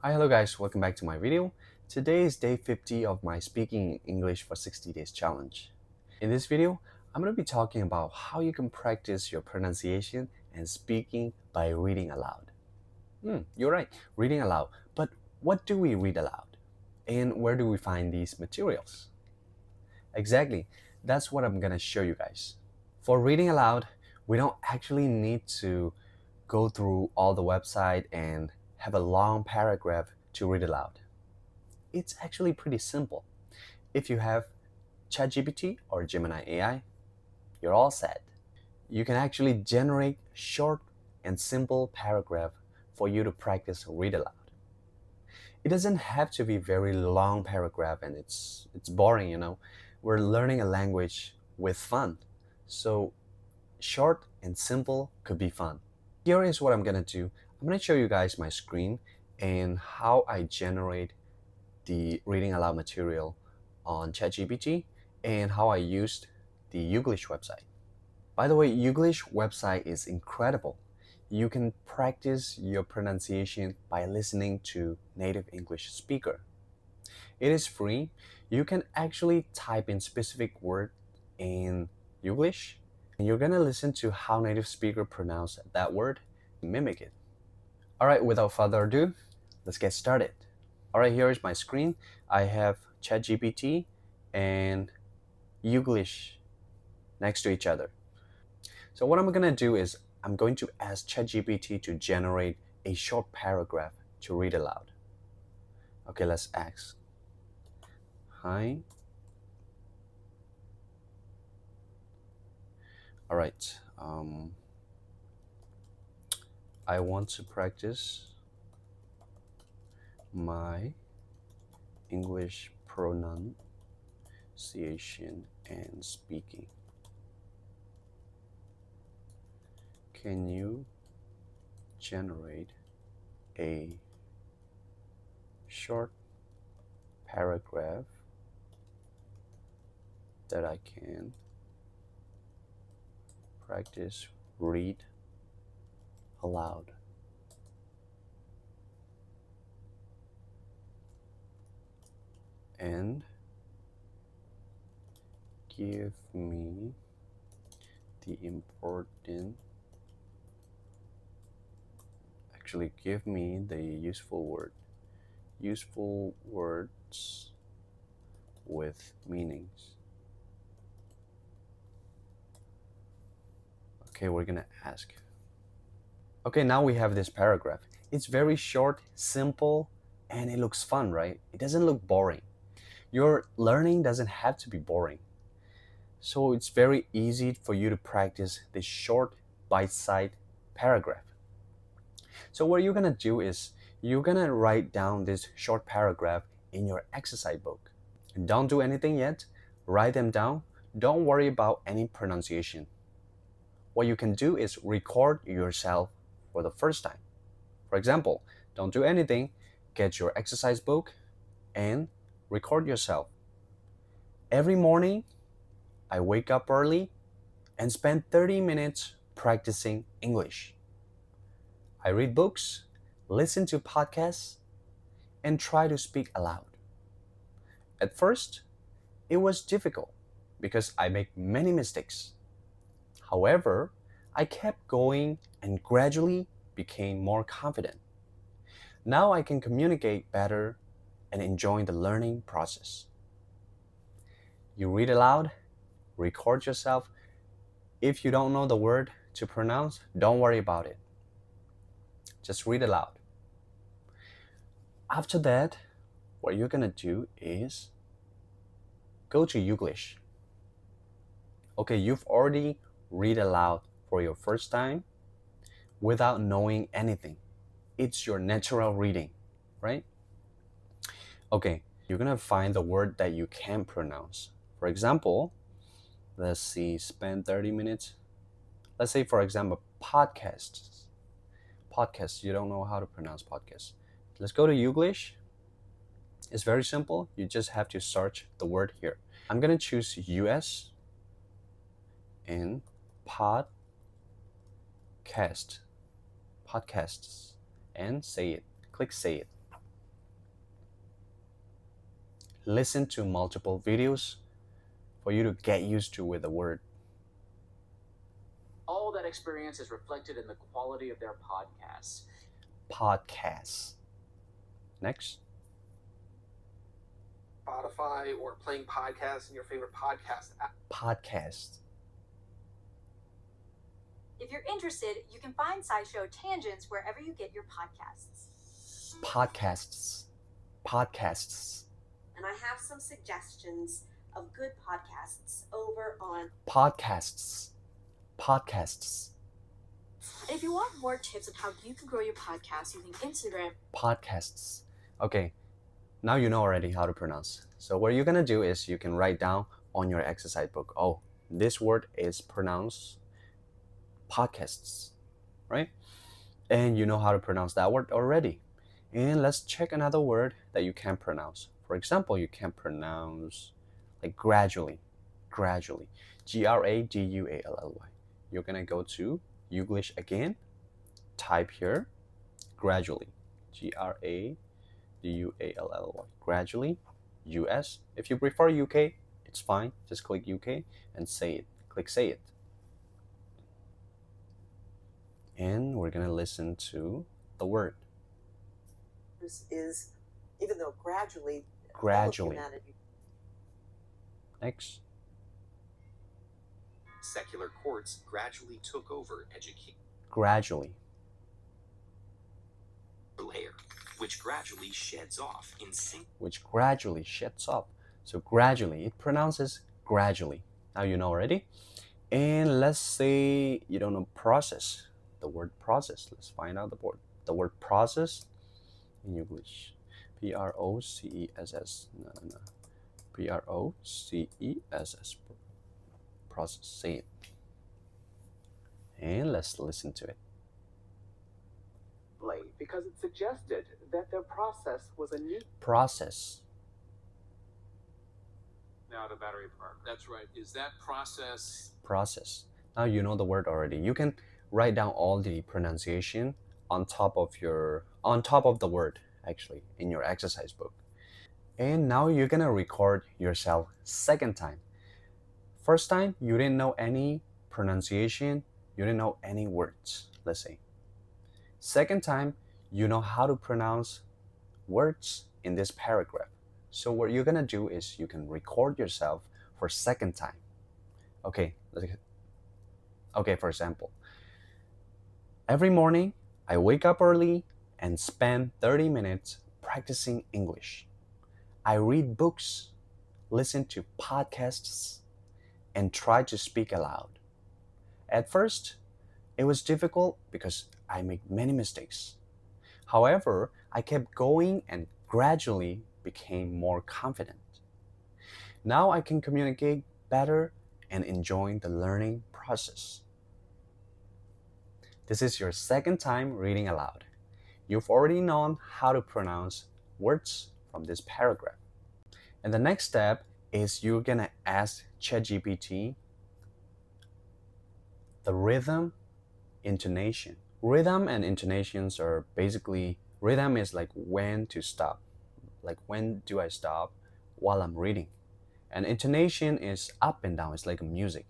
Hi, hello guys, welcome back to my video. Today is day 50 of my Speaking English for 60 Days challenge. In this video, I'm going to be talking about how you can practice your pronunciation and speaking by reading aloud. You're right, reading aloud. But what do we read aloud? And where do we find these materials? Exactly, that's what I'm going to show you guys. For reading aloud, we don't actually need to go through all the website and have a long paragraph to read aloud. It's actually pretty simple. If you have ChatGPT or Gemini AI, you're all set. You can actually generate short and simple paragraph for you to practice read aloud. It doesn't have to be very long paragraph and it's boring, you know. We're learning a language with fun. So short and simple could be fun. Here is what I'm gonna do. I'm gonna show you guys my screen and how I generate the reading aloud material on ChatGPT and how I used the Youglish website. By the way, Youglish website is incredible. You can practice your pronunciation by listening to native English speaker. It is free. You can actually type in specific word in Youglish and you're gonna listen to how native speaker pronounce that word, mimic it. All right, without further ado, let's get started. All right, here is my screen. I have ChatGPT and Youglish next to each other. So what I'm gonna do is I'm going to ask ChatGPT to generate a short paragraph to read aloud. Okay, let's ask. Hi. All right. I want to practice my English pronunciation and speaking. Can you generate a short paragraph that I can practice read aloud? And give me the important, actually give me the useful words with meanings. Okay, we're gonna ask. Okay, now we have this paragraph. It's very short, simple, and it looks fun, right? It doesn't look boring. Your learning doesn't have to be boring. So it's very easy for you to practice this short, bite-sized paragraph. So what you're gonna do is you're gonna write down this short paragraph in your exercise book. And don't do anything yet. Write them down. Don't worry about any pronunciation. What you can do is record yourself for the first time. For example, don't do anything. Get your exercise book and record yourself. Every morning, I wake up early and spend 30 minutes practicing English. I read books, listen to podcasts, and try to speak aloud. At first, it was difficult because I make many mistakes. However, I kept going and gradually became more confident. Now I can communicate better and enjoy the learning process. You read aloud, record yourself. If you don't know the word to pronounce, don't worry about it. Just read aloud. After that, what you're gonna do is go to Youglish. Okay, you've already read aloud for your first time without knowing anything. It's your natural reading, right? Okay, you're gonna find the word that you can pronounce. For example, let's see, spend 30 minutes. Let's say, for example, podcasts. Podcasts, you don't know how to pronounce podcasts. Let's go to Youglish. It's very simple. You just have to search the word here. I'm gonna choose US and podcast, podcasts, and say it. Click say it. listen to multiple videos for you to get used to with the word. All that experience is reflected in the quality of their podcasts. Podcasts. Next. Spotify or playing podcasts in your favorite podcast app. Podcast. If you're interested, you can find SciShow Tangents wherever you get your podcasts. Podcasts. Podcasts. And I have some suggestions of good podcasts over on Podcasts. Podcasts. And if you want more tips on how you can grow your podcast using Instagram, Podcasts. Okay, now you know already how to pronounce. So what you're gonna do is you can write down on your exercise book, oh, this word is pronounced podcasts, right? And you know how to pronounce that word already. And let's check another word that you can pronounce. For example, you can pronounce like gradually, gradually, Gradually. You're gonna go to Youglish again, type here, gradually, Gradually, gradually, US. If you prefer UK, it's fine, just click UK and say it, click say it. And we're gonna listen to the word. is, even though gradually, Gradually. all of humanity Next. Secular courts gradually took over education Gradually. layer, which gradually sheds off in sync. Which gradually sheds off. So gradually, it pronounces gradually. Now you know already. And let's say you don't know process. The word process. Let's find out the word process in English. Process. No. Process. Process. Say it. And let's listen to it. Because it suggested that their process was a new Process. Now the battery part. That's right. Is that process? Process. Now you know the word already. You can write down all the pronunciation on top of the word, actually, in your exercise book. And now you're gonna record yourself second time. First time, you didn't know any pronunciation, you didn't know any words, let's say. Second time, you know how to pronounce words in this paragraph. So what you're gonna do is you can record yourself for second time. Okay, for example, every morning I wake up early and spend 30 minutes practicing English. I read books, listen to podcasts, and try to speak aloud. At first, it was difficult because I made many mistakes. However, I kept going and gradually became more confident. Now I can communicate better and enjoy the learning process. This is your second time reading aloud. You've already known how to pronounce words from this paragraph. And the next step is you're gonna ask ChatGPT the rhythm, intonation. Rhythm and intonations are basically, rhythm is like when to stop. Like when do I stop while I'm reading? And intonation is up and down, it's like music.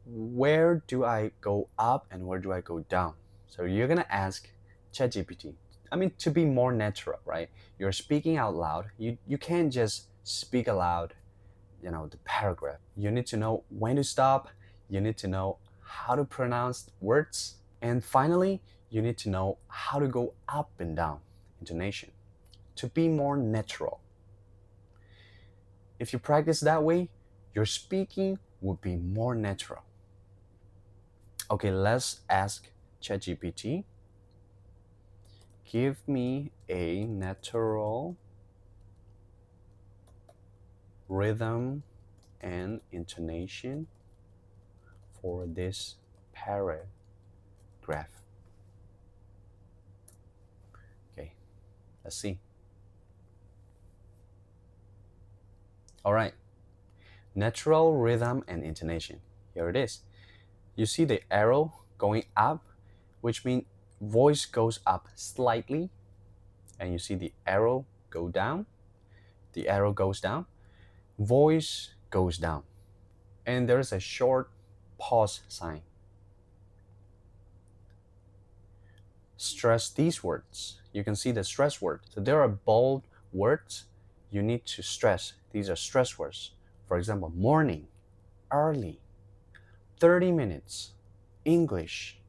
Where do I go up and where do I go down? So you're gonna ask ChatGPT, to be more natural, right? You're speaking out loud. You can't just speak aloud, the paragraph. You need to know when to stop. You need to know how to pronounce words. And finally, you need to know how to go up and down, intonation, to be more natural. If you practice that way, your speaking would be more natural. Okay, let's ask ChatGPT. Give me a natural rhythm and intonation for this paragraph. Okay, let's see. All right, natural rhythm and intonation. Here it is. You see the arrow going up, which means voice goes up slightly, and you see the arrow go down. the arrow goes down, voice goes down, and there's a short pause sign. Stress these words. You can see the stress word. So there are bold words you need to stress. These are stress words. For example, morning, early, 30 minutes, English,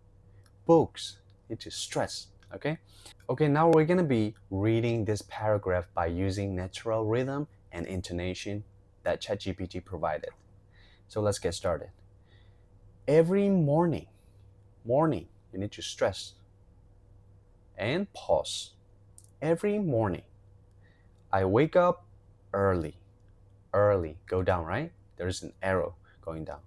books. You need to stress, okay? Okay, now we're gonna be reading this paragraph by using natural rhythm and intonation that ChatGPT provided. So let's get started. Every morning, you need to stress and pause. Every morning, I wake up early, go down, right? There's an arrow going down.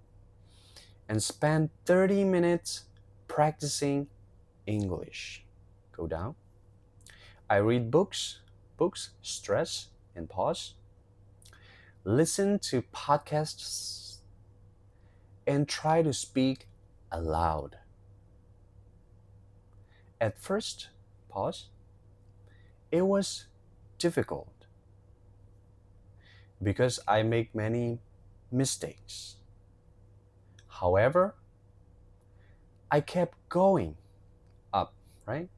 And spend 30 minutes practicing English, go down. I read books, stress and pause. Listen to podcasts and try to speak aloud. At first, pause, it was difficult because I make many mistakes. However, I kept going up, right?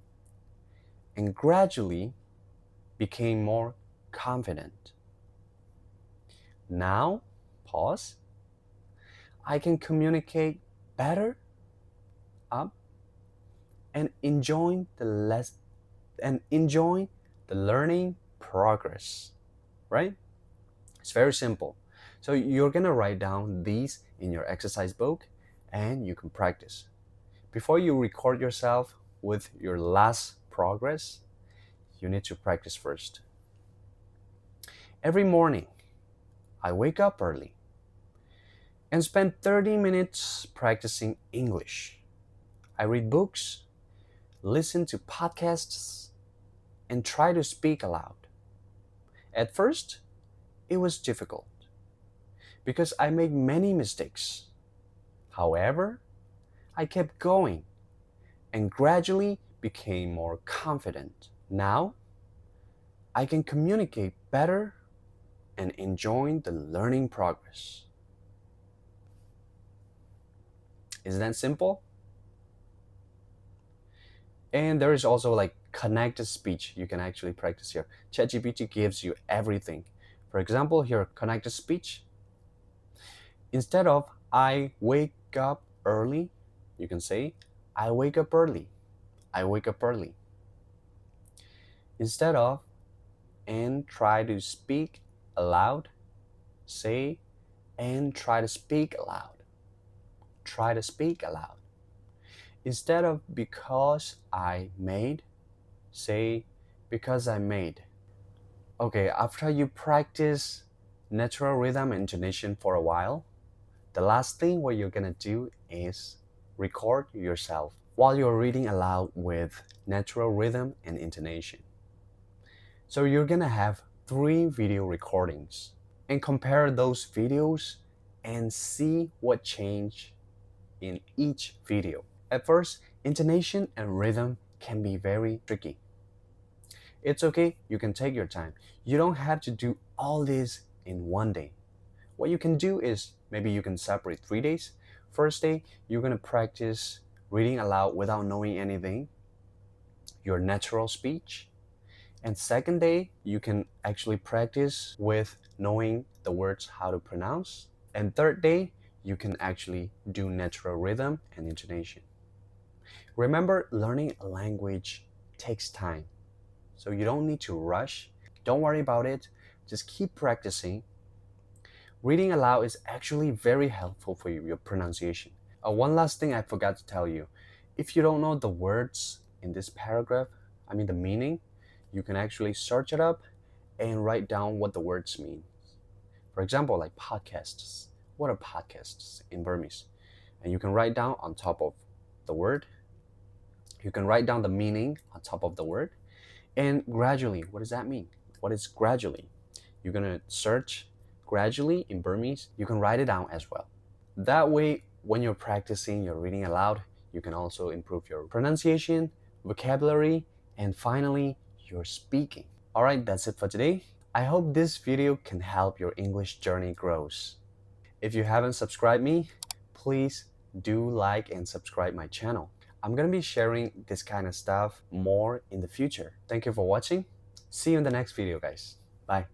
And gradually became more confident. Now, pause, I can communicate better up and enjoy the learning progress, right? It's very simple. So you're gonna write down these in your exercise book and you can practice. Before you record yourself with your last progress, you need to practice first. Every morning, I wake up early and spend 30 minutes practicing English. I read books, listen to podcasts, and try to speak aloud. At first, it was difficult because I made many mistakes. However, I kept going and gradually became more confident. Now, I can communicate better and enjoy the learning progress. Isn't that simple? And there is also like connected speech you can actually practice here. ChatGPT gives you everything. For example, here, connected speech. Instead of I wake up early, you can say I wake up early. I wake up early. Instead of and try to speak aloud, say and try to speak aloud. Try to speak aloud. Instead of because I made, say because I made. Okay, after you practice natural rhythm and intonation for a while, the last thing what you're gonna do is record yourself while you're reading aloud with natural rhythm and intonation. So you're gonna have 3 video recordings and compare those videos and see what changed in each video. At first, intonation and rhythm can be very tricky. It's okay, you can take your time. You don't have to do all this in one day. What you can do is maybe you can separate 3 days. First day, you're gonna practice reading aloud without knowing anything, your natural speech. And second day, you can actually practice with knowing the words how to pronounce. And third day, you can actually do natural rhythm and intonation. Remember, learning a language takes time. So you don't need to rush. Don't worry about it. Just keep practicing. Reading aloud is actually very helpful for your pronunciation. One last thing I forgot to tell you. If you don't know the words in this paragraph, the meaning, you can actually search it up and write down what the words mean. For example, like podcasts. What are podcasts in Burmese? And you can write down on top of the word. You can write down the meaning on top of the word. And gradually, what does that mean? What is gradually? You're gonna search gradually in Burmese. You can write it down as well. That way, when you're practicing your reading aloud, you can also improve your pronunciation, vocabulary, and finally, your speaking. All right, that's it for today. I hope this video can help your English journey grows. If you haven't subscribed me, please do like and subscribe my channel. I'm gonna be sharing this kind of stuff more in the future. Thank you for watching. See you in the next video, guys. Bye.